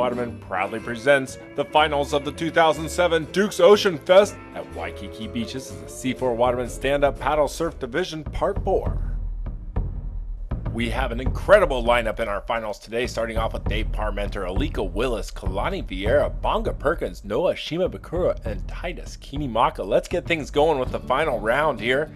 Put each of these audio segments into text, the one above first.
Waterman proudly presents the finals of the 2007 Duke's OceanFest at Waikiki Beaches as the C4 Waterman Stand-Up Paddle Surf Division Part 4. We have an incredible lineup in our finals today, starting off with Dave Parmenter, Alika Willis, Kalani Vieira, Bonga Perkins, Noah Shimabukuro, and Titus Kinimaka. Let's get things going with the final round here.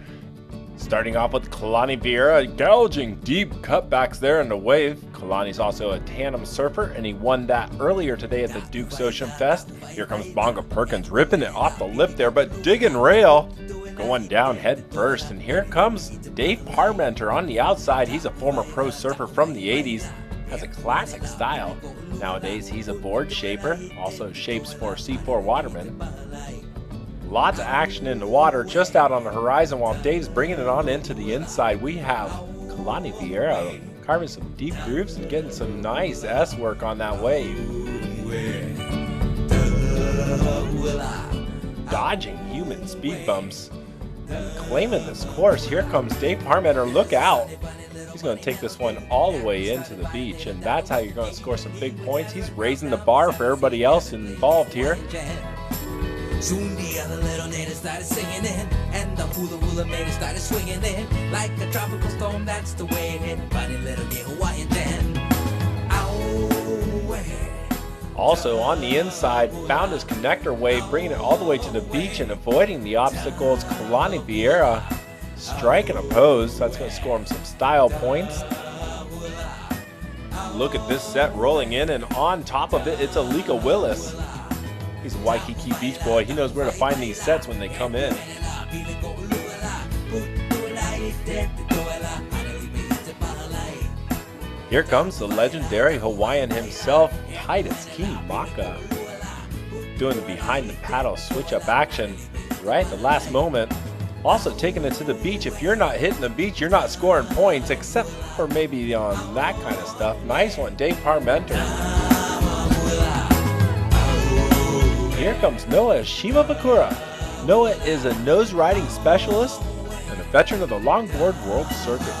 Starting off with Kalani Vieira, gouging deep cutbacks there in the wave. Kalani's also a tandem surfer, and he won that earlier today at the Duke's OceanFest. Here comes Bonga Perkins, ripping it off the lip there, but digging rail, going down head first. And here comes Dave Parmenter on the outside. He's a former pro surfer from the 80s, has a classic style. Nowadays, he's a board shaper, also shapes for C4 Waterman. Lots of action in the water just out on the horizon while Dave's bringing it on into the inside. We have Kalani Vieira carving some deep grooves and getting some nice S work on that wave. Dodging human speed bumps and claiming this course. Here comes Dave Parmenter. Look out. He's going to take this one all the way into the beach, and that's how you're going to score some big points. He's raising the bar for everybody else involved here. Soon the other little native started singing in, and the hula maiden started swinging in. Like a tropical storm, that's the way it hit. Funny little gay Hawaiian then. Also on the inside, found his connector wave, bringing it all the way to the beach and avoiding the obstacles. Kalani Vieira striking a pose. That's going to score him some style points. Look at this set rolling in, and on top of it, it's Alika Willis. He's a Waikiki beach boy. He knows where to find these sets when they come in. Here comes the legendary Hawaiian himself, Titus Kinimaka, doing the behind the paddle switch up action right at the last moment. Also taking it to the beach. If you're not hitting the beach, you're not scoring points, except for maybe on that kind of stuff. Nice one, Dave Parmenter. Here comes Noah Shimabukuro. Noah is a nose riding specialist and a veteran of the longboard world circuit.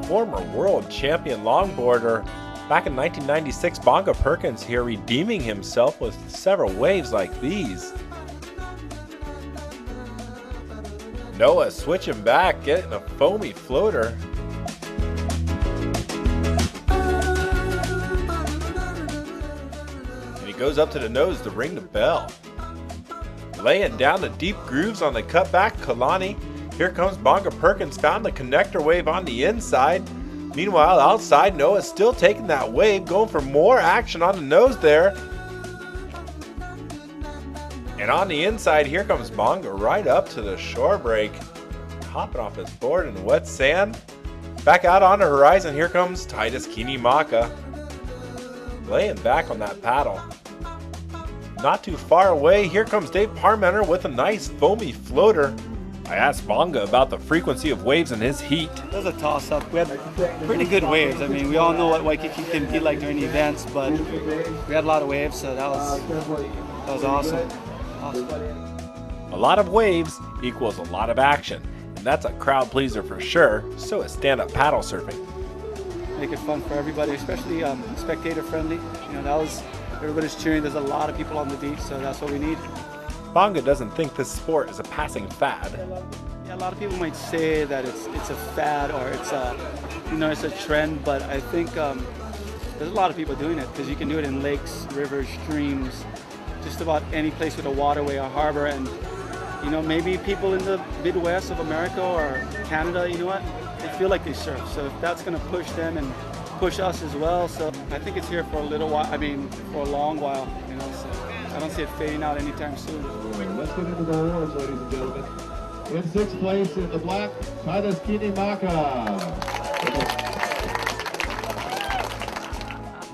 Former world champion longboarder. Back in 1996, Bonga Perkins here redeeming himself with several waves like these. Noah switching back, getting a foamy floater. And he goes up to the nose to ring the bell. Laying down the deep grooves on the cutback, Kalani. Here comes Bonga Perkins, found the connector wave on the inside. Meanwhile, outside, Noah's still taking that wave, going for more action on the nose there. And on the inside, here comes Bonga right up to the shore break, hopping off his board in the wet sand. Back out on the horizon, here comes Titus Kinimaka, laying back on that paddle. Not too far away, here comes Dave Parmenter with a nice foamy floater. I asked Bonga about the frequency of waves in his heat. It was a toss-up. We had pretty good waves. I mean, we all know what Waikiki can be like during the events, but we had a lot of waves, so that was awesome. A lot of waves equals a lot of action, and that's a crowd pleaser for sure. So is stand-up paddle surfing. Make it fun for everybody, especially spectator-friendly. You know, everybody's cheering. There's a lot of people on the beach, so that's what we need. Bonga doesn't think this sport is a passing fad. Yeah, a lot of people might say that it's a fad or it's a trend, but I think there's a lot of people doing it because you can do it in lakes, rivers, streams, just about any place with a waterway or harbor. And you know, maybe people in the Midwest of America or Canada, you know what, they feel like they surf. So if that's going to push them and push us as well, so I think it's here for a little while. I mean, for a long while, you know. So I don't see it fading out anytime soon. Let's get into the awards, ladies and gentlemen. In sixth place in the black, Titus Kinimaka.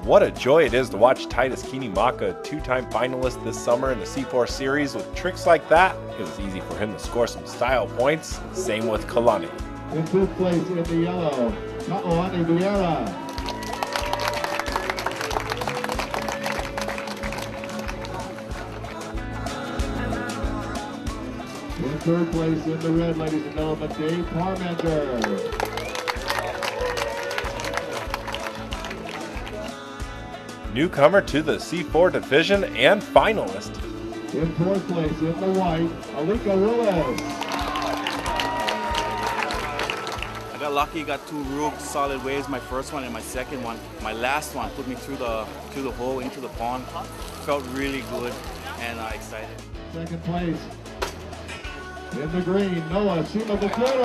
What a joy it is to watch Titus Kinimaka, two-time finalist this summer in the C4 series. With tricks like that, it was easy for him to score some style points. Same with Kalani. In fifth place in the yellow, Kalani Vieira. In third place in the red, ladies and gentlemen, Dave Parmenter. Newcomer to the C4 division and finalist. In fourth place in the white, Alika Willis. I got lucky, got two real solid waves, my first one and my second one. My last one put me through the hole into the pond. Felt really good and excited. Second place in the green, Noah Shimabukuro.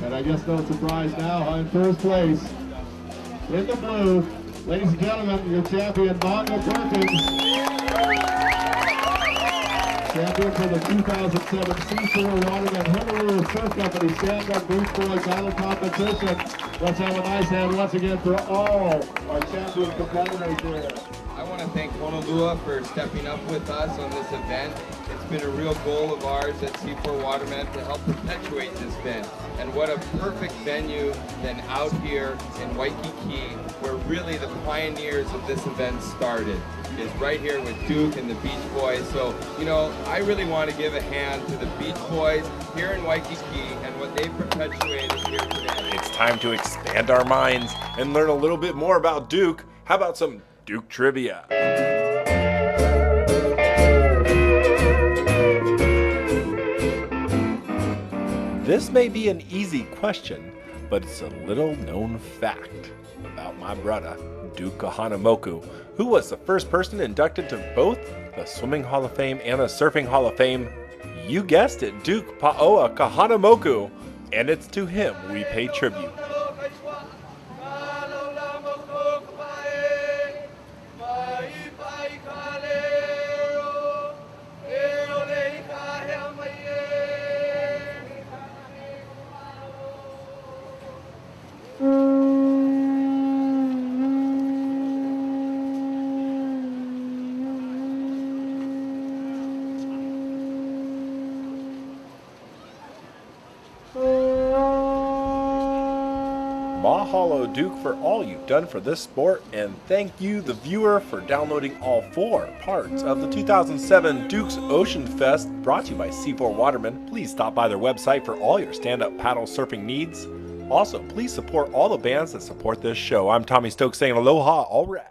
And I guess no surprise now, in first place in the blue, ladies and gentlemen, your champion, Manga Perkins. Champion for the 2007 C4 Waterman Honolua Surf Company Stand-Up Beach Boy Battle Competition. Let's have a nice hand once again for all our champion competitors here. I want to thank Honolua for stepping up with us on this event. It's been a real goal of ours at C4 Waterman to help perpetuate this event. And what a perfect venue than out here in Waikiki, where really the pioneers of this event started, is right here with Duke and the Beach Boys. So, you know, I really want to give a hand to the Beach Boys here in Waikiki and what they perpetuated here today. It's time to expand our minds and learn a little bit more about Duke. How about some Duke trivia? This may be an easy question, but it's a little known fact about my brother, Duke Kahanamoku, who was the first person inducted to both the Swimming Hall of Fame and the Surfing Hall of Fame. You guessed it, Duke Paoa Kahanamoku, and it's to him we pay tribute. Mahalo, Duke, for all you've done for this sport, and thank you, the viewer, for downloading all 4 parts of the 2007 Duke's Ocean Fest, brought to you by C4 Waterman. Please stop by their website for all your stand-up paddle surfing needs. Also, please support all the bands that support this show. I'm Tommy Stokes saying aloha, all right.